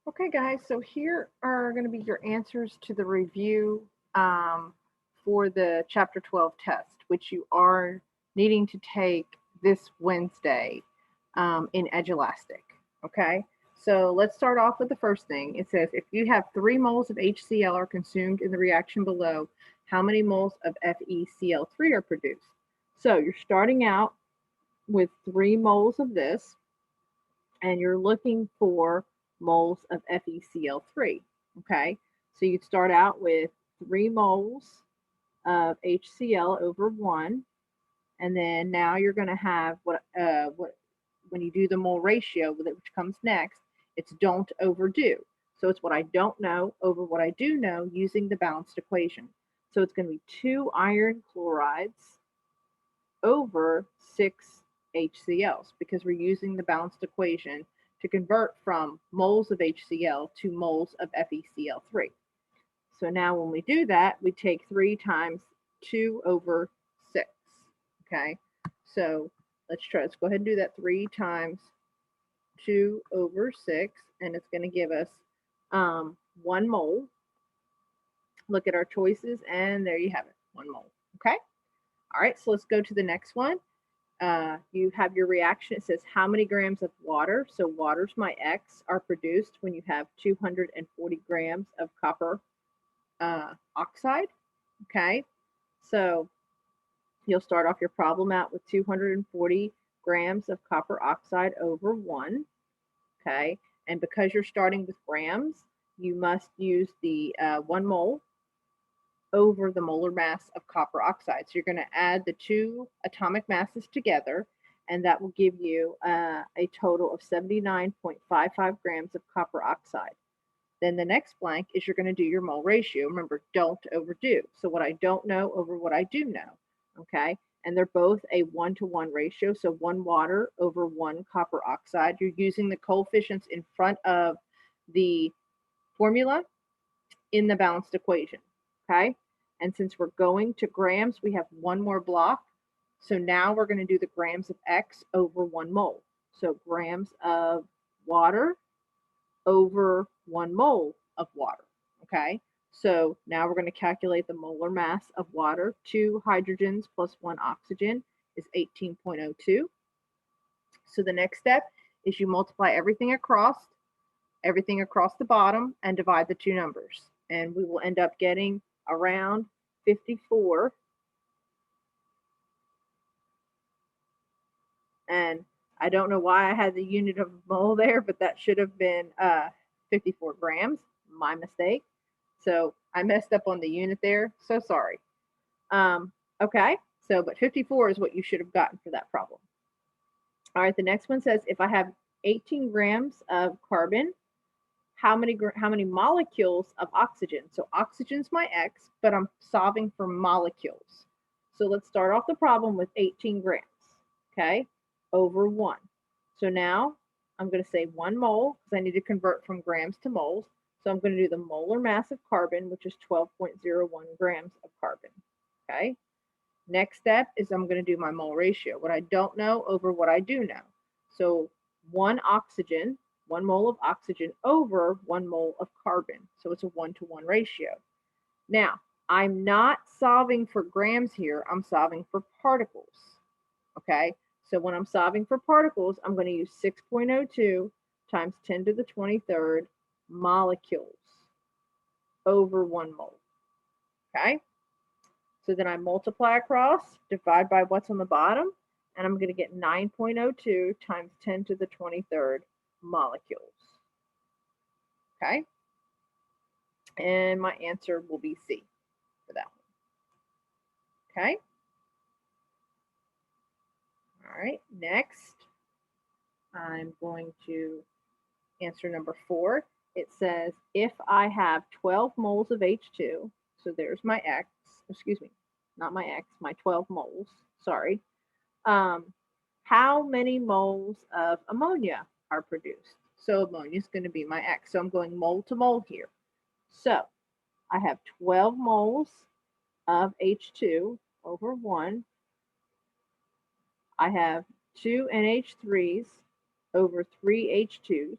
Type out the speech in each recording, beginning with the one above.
Okay, guys, so here are going to be your answers to the review for the Chapter 12 test, which you are needing to take this Wednesday in Edulastic. Okay, so let's start off with the first thing. It says if you have 3 moles of HCl are consumed in the reaction below, how many moles of FeCl3 are produced? So you're starting out with 3 moles of this and you're looking for moles of FeCl3. Okay, so you'd start out with 3 moles of HCl over 1, and then now you're going to have what when you do the mole ratio, which comes next, it's don't overdo. So it's what I don't know over what I do know using the balanced equation. So it's going to be 2 iron chlorides over 6 HCl's because we're using the balanced equation to convert from moles of HCl to moles of FeCl3. So now when we do that, we take 3 times 2 over 6. Okay, so let's go ahead and do that. 3 times 2 over 6, and it's going to give us 1 mole. Look at our choices, and there you have it, 1 mole. Okay, all right, so let's go to the next one. You have your reaction. It says how many grams of water, so water's my X, are produced when you have 240 grams of copper oxide. Okay, so you'll start off your problem out with 240 grams of copper oxide over 1. Okay, and because you're starting with grams, you must use the 1 mole over the molar mass of copper oxide. So you're going to add the 2 atomic masses together, and that will give you a total of 79.55 grams of copper oxide. Then the next blank is you're going to do your mole ratio. Remember, don't overdo. So what I don't know over what I do know, okay? And they're both a 1-to-1 ratio, so 1 water over 1 copper oxide. You're using the coefficients in front of the formula in the balanced equation, okay? And since we're going to grams, we have 1 more block. So now we're going to do the grams of X over 1 mole. So grams of water over 1 mole of water, okay? So now we're going to calculate the molar mass of water. 2 hydrogens plus 1 oxygen is 18.02. So the next step is you multiply everything across the bottom and divide the 2 numbers. And we will end up getting around 54. And I don't know why I had the unit of mole there, but that should have been 54 grams. My mistake. So I messed up on the unit there. So sorry. Um, okay. So, but 54 is what you should have gotten for that problem. All right. The next one says if I have 18 grams of carbon, how many molecules of oxygen? So oxygen's my X, but I'm solving for molecules. So let's start off the problem with 18 grams, okay, over 1. So now I'm going to say 1 mole because I need to convert from grams to moles. So I'm going to do the molar mass of carbon, which is 12.01 grams of carbon, okay? Next step is I'm going to do my mole ratio, what I don't know over what I do know. So 1 oxygen, 1 mole of oxygen over 1 mole of carbon. So it's a 1-to-1 ratio. Now, I'm not solving for grams here, I'm solving for particles. Okay, so when I'm solving for particles, I'm going to use 6.02 times 10 to the 23rd molecules over 1 mole. Okay, so then I multiply across, divide by what's on the bottom, and I'm going to get 9.02 times 10 to the 23rd molecules. Okay, and my answer will be C for that one. Okay, all right, next I'm going to answer number 4. It says if I have 12 moles of H2, so there's my X, excuse me, not my X, my 12 moles, sorry. How many moles of ammonia are produced? So ammonia is going to be my X. So I'm going mole to mole here. So I have 12 moles of H2 over 1. I have 2 NH3s over 3 H2s.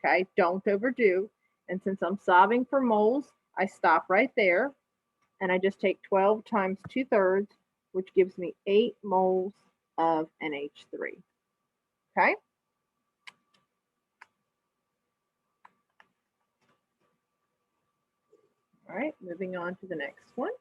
Okay, don't overdo. And since I'm solving for moles, I stop right there and I just take 12 times 2/3, which gives me 8 moles of NH3. Okay? All right, moving on to the next one.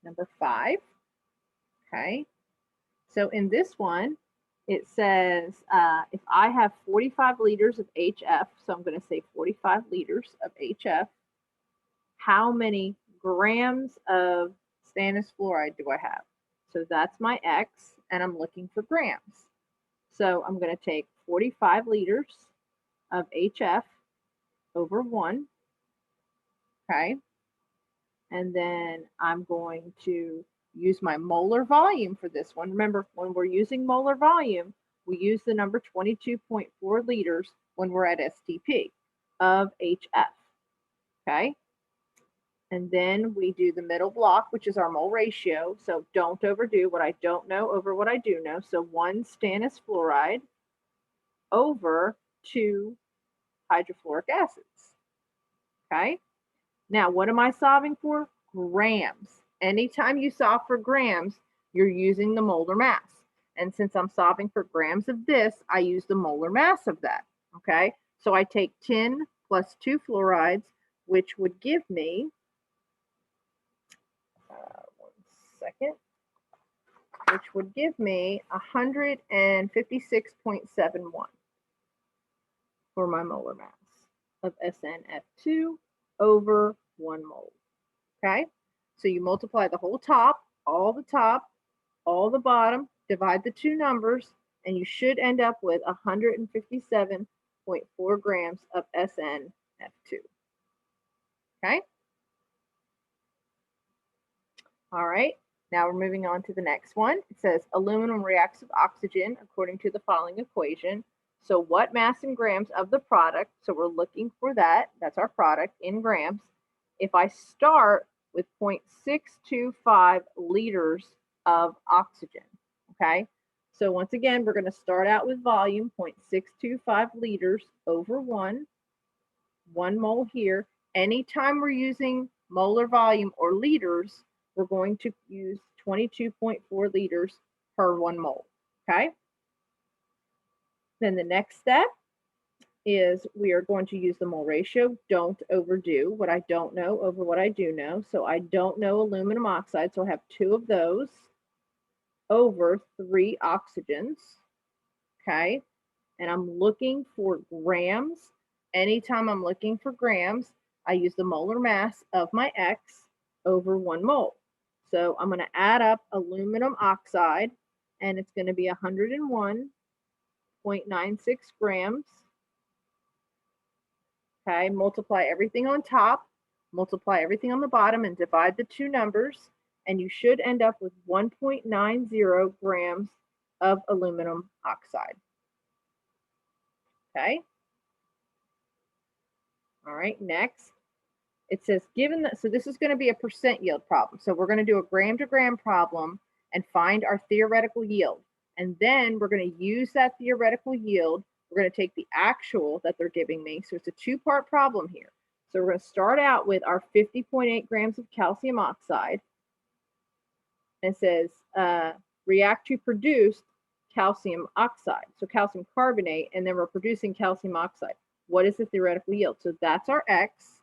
Number 5. Okay, so in this one, it says if I have 45 liters of HF, so I'm going to say 45 liters of HF, how many grams of stannous fluoride do I have? So that's my X, and I'm looking for grams. So I'm going to take 45 liters of HF over 1, okay? And then I'm going to use my molar volume for this one. Remember, when we're using molar volume, we use the number 22.4 liters when we're at STP of HF, okay? And then we do the middle block, which is our mole ratio. So don't overdo what I don't know over what I do know. So 1 stannous fluoride over 2 hydrofluoric acids, okay? Now, what am I solving for? Grams. Anytime you solve for grams, you're using the molar mass. And since I'm solving for grams of this, I use the molar mass of that, okay? So I take 10 plus 2 fluorides, which would give me, 1 second, which would give me 156.71 for my molar mass of SnF2 over 1 mole. Okay, so you multiply the whole top, all the bottom, divide the two numbers, and you should end up with 157.4 grams of SnF2. Okay, all right, now we're moving on to the next one. It says aluminum reacts with oxygen according to the following equation. So what mass in grams of the product? So we're looking for that. That's our product in grams. If I start with 0.625 liters of oxygen, okay? So once again, we're going to start out with volume, 0.625 liters over 1 mole here. Anytime we're using molar volume or liters, we're going to use 22.4 liters per 1 mole, okay? Then the next step is we are going to use the mole ratio. Don't overdo what I don't know over what I do know. So I don't know aluminum oxide, so I have 2 of those over 3 oxygens, okay? And I'm looking for grams. Anytime I'm looking for grams, I use the molar mass of my X over 1 mole. So I'm going to add up aluminum oxide, and it's going to be 101.96 grams. Okay, multiply everything on top, multiply everything on the bottom, and divide the two numbers, and you should end up with 1.90 grams of aluminum oxide. Okay. All right, next. It says given that, so this is going to be a percent yield problem. So we're going to do a gram to gram problem and find our theoretical yield. And then we're going to use that theoretical yield. We're going to take the actual that they're giving me. So it's a 2-part problem here. So we're going to start out with our 50.8 grams of calcium oxide. And it says react to produce calcium oxide. So calcium carbonate, and then we're producing calcium oxide. What is the theoretical yield? So that's our X.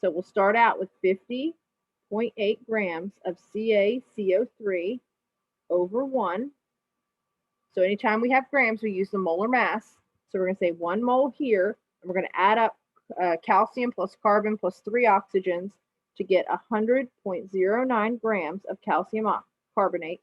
So we'll start out with 50.8 grams of CaCO3 over 1. So anytime we have grams, we use the molar mass. So we're going to say 1 mole here, and we're going to add up calcium plus carbon plus 3 oxygens to get 100.09 grams of calcium carbonate,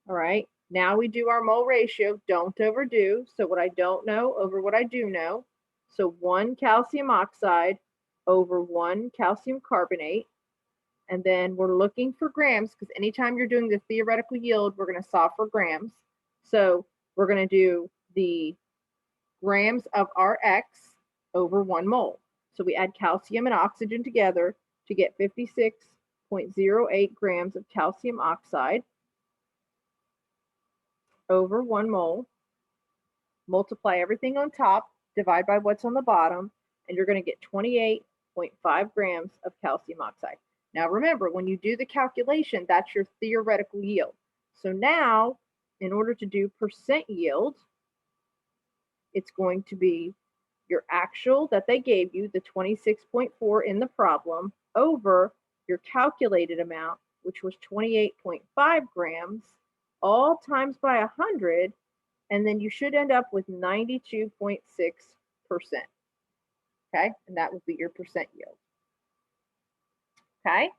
All right, now we do our mole ratio. Don't overdo. So what I don't know over what I do know. So 1 calcium oxide over 1 calcium carbonate. And then we're looking for grams because anytime you're doing the theoretical yield, we're going to solve for grams. So we're going to do the grams of our X over 1 mole. So we add calcium and oxygen together to get 56.08 grams of calcium oxide over 1 mole. multiply everything on top, divide by what's on the bottom, and you're going to get 28.5 grams of calcium oxide. Now remember, when you do the calculation, that's your theoretical yield. So now, in order to do percent yield, it's going to be your actual that they gave you, the 26.4 in the problem, over your calculated amount, which was 28.5 grams, all times by 100, and then you should end up with 92.6%. Okay, and that would be your percent yield. Okay,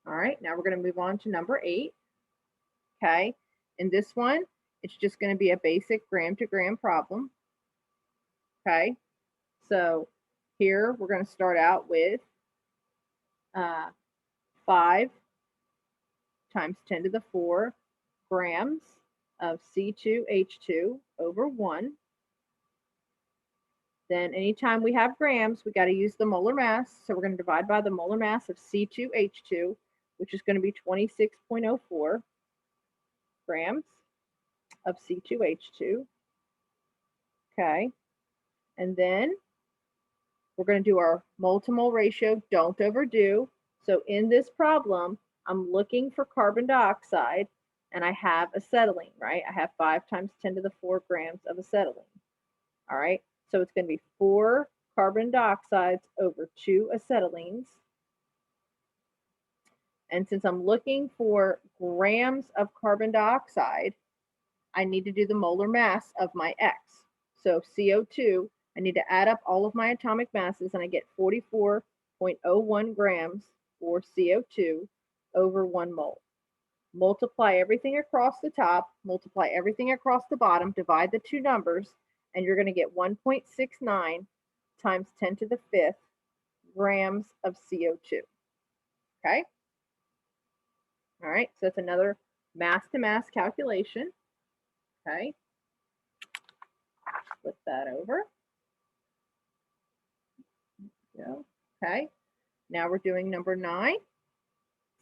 all right, now we're going to move on to number 8. Okay, in this one, it's just going to be a basic gram to gram problem. Okay, so here we're going to start out with 5 times 10 to the 4 grams of C2H2 over 1. Then anytime we have grams, we got to use the molar mass. So we're going to divide by the molar mass of C2H2, which is going to be 26.04 grams of C2H2. Okay. And then we're going to do our mole to mole ratio, don't overdo. So in this problem, I'm looking for carbon dioxide, and I have acetylene, right? I have 5 times 10 to the 4 grams of acetylene. All right, so it's going to be 4 carbon dioxides over 2 acetylenes. And since I'm looking for grams of carbon dioxide, I need to do the molar mass of my X. So CO2, I need to add up all of my atomic masses, and I get 44.01 grams for CO2 over 1 mole. Multiply everything across the top, multiply everything across the bottom, divide the two numbers, and you're going to get 1.69 times 10 to the 5th grams of CO2. Okay? All right, so it's another mass to mass calculation. Okay? Flip that over. Okay, now we're doing number 9. It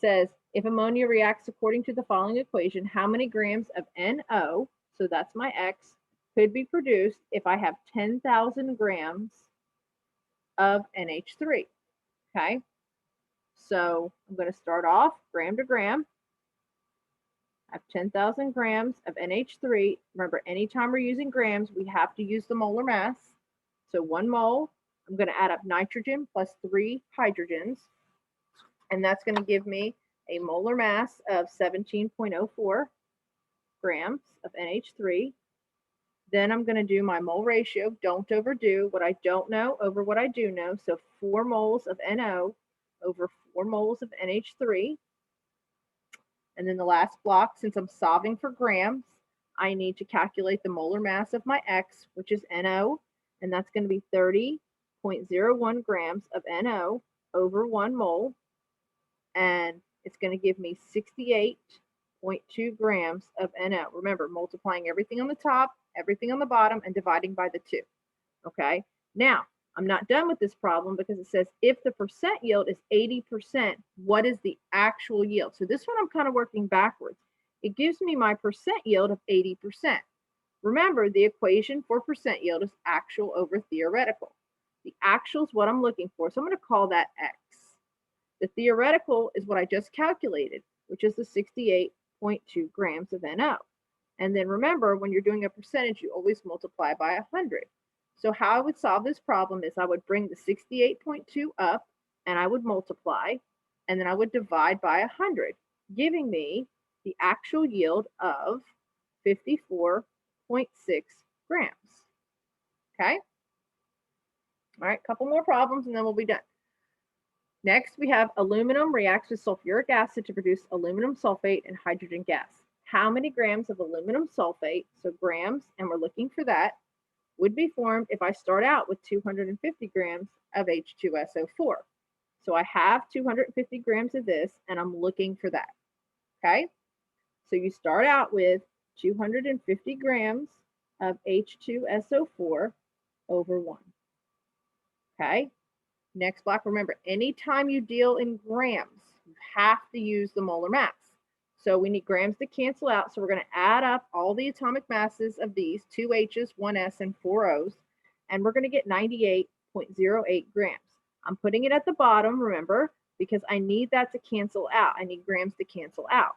says, if ammonia reacts according to the following equation, how many grams of NO, so that's my X, could be produced if I have 10,000 grams of NH3? Okay, so I'm going to start off gram to gram. I have 10,000 grams of NH3. Remember, anytime we're using grams, we have to use the molar mass. So 1 mole, I'm going to add up nitrogen plus 3 hydrogens, and that's going to give me a molar mass of 17.04 grams of NH3. Then I'm going to do my mole ratio, don't overdo what I don't know over what I do know. So 4 moles of NO over 4 moles of NH3. And then the last block, since I'm solving for grams, I need to calculate the molar mass of my X, which is NO, and that's going to be 30.01 grams of NO over 1 mole. And it's going to give me 68.2 grams of NO. Remember, multiplying everything on the top, everything on the bottom, and dividing by the 2. Okay, now I'm not done with this problem because it says if the percent yield is 80%, what is the actual yield? So this one I'm kind of working backwards. It gives me my percent yield of 80%. Remember, the equation for percent yield is actual over theoretical. The actual is what I'm looking for, so I'm going to call that X. The theoretical is what I just calculated, which is the 68.2 grams of NO. And then remember, when you're doing a percentage, you always multiply by 100. So how I would solve this problem is I would bring the 68.2 up, and I would multiply, and then I would divide by 100, giving me the actual yield of 54.6 grams. Okay? All right, a couple more problems, and then we'll be done. Next, we have aluminum reacts with sulfuric acid to produce aluminum sulfate and hydrogen gas. How many grams of aluminum sulfate, so grams, and we're looking for that, would be formed if I start out with 250 grams of H2SO4? So I have 250 grams of this, and I'm looking for that. Okay? So you start out with 250 grams of H2SO4 over 1. Okay? Next block, remember, anytime you deal in grams, you have to use the molar mass. So we need grams to cancel out. So we're going to add up all the atomic masses of these, 2 H's, 1 S, and 4 O's, and we're going to get 98.08 grams. I'm putting it at the bottom, remember, because I need that to cancel out. I need grams to cancel out.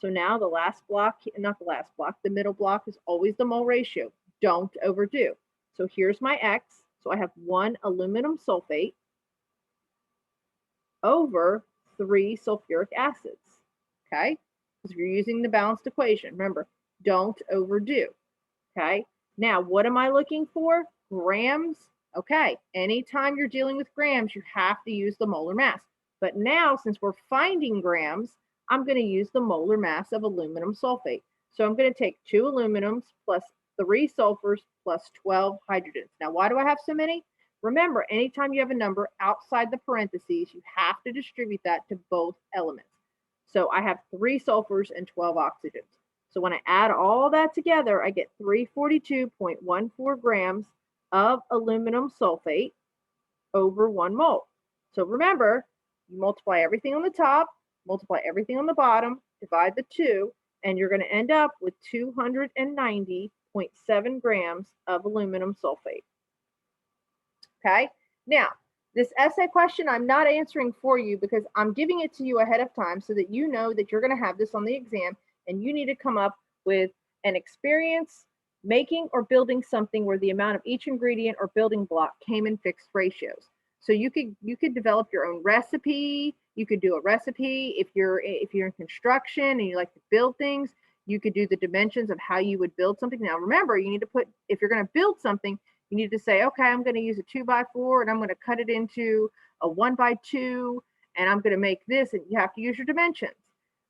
So now the last block, not the last block, the middle block is always the mole ratio. Don't overdo. So here's my X. So I have 1 aluminum sulfate over 3 sulfuric acids. Okay? Because you're using the balanced equation. Remember, don't overdo. Okay? Now, what am I looking for? Grams. Okay, anytime you're dealing with grams, you have to use the molar mass. But now, since we're finding grams, I'm going to use the molar mass of aluminum sulfate. So I'm going to take 2 aluminums plus 3 sulfurs plus 12 hydrogens. Now, why do I have so many? Remember, anytime you have a number outside the parentheses, you have to distribute that to both elements. So I have 3 sulfurs and 12 oxygens. So when I add all that together, I get 342.14 grams of aluminum sulfate over 1 mole. So remember, you multiply everything on the top, multiply everything on the bottom, divide the 2, and you're going to end up with 290.7 grams of aluminum sulfate. Okay? Now, this essay question I'm not answering for you because I'm giving it to you ahead of time so that you know that you're going to have this on the exam and you need to come up with an experience making or building something where the amount of each ingredient or building block came in fixed ratios. So you could develop your own recipe. You could do a recipe if you're in construction and you like to build things. You could do the dimensions of how you would build something. Now remember, you need to put, if you're going to build something, you need to say, okay, I'm going to use a 2x4 and I'm going to cut it into a 1x2 and I'm going to make this, and you have to use your dimensions.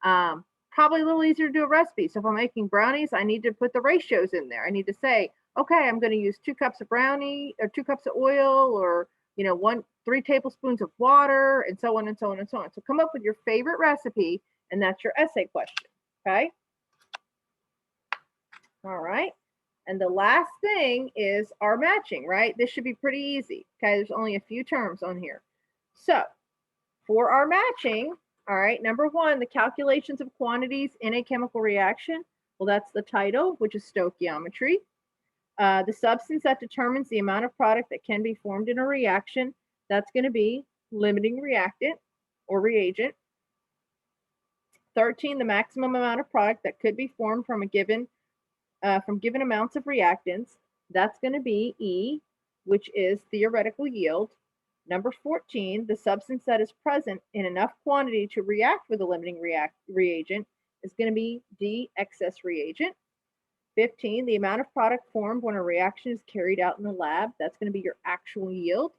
Probably a little easier to do a recipe. So if I'm making brownies, I need to put the ratios in there. I need to say, okay, I'm going to use 2 cups of brownie or 2 cups of oil, or 3 tablespoons of water, and so on and so on and so on. So come up with your favorite recipe, and that's your essay question. Okay. All right. And the last thing is our matching, right? This should be pretty easy. Okay, there's only a few terms on here. So for our matching, all right, number 1, the calculations of quantities in a chemical reaction. Well, that's the title, which is stoichiometry. The substance that determines the amount of product that can be formed in a reaction, that's going to be limiting reactant or reagent. 13, the maximum amount of product that could be formed from given amounts of reactants. That's going to be E, which is theoretical yield. Number 14, the substance that is present in enough quantity to react with a limiting reagent is going to be D, excess reagent. 15, the amount of product formed when a reaction is carried out in the lab. That's going to be your actual yield.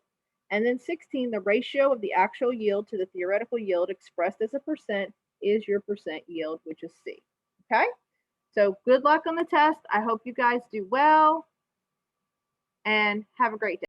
And then 16, the ratio of the actual yield to the theoretical yield expressed as a percent is your percent yield, which is C. Okay? So good luck on the test. I hope you guys do well and have a great day.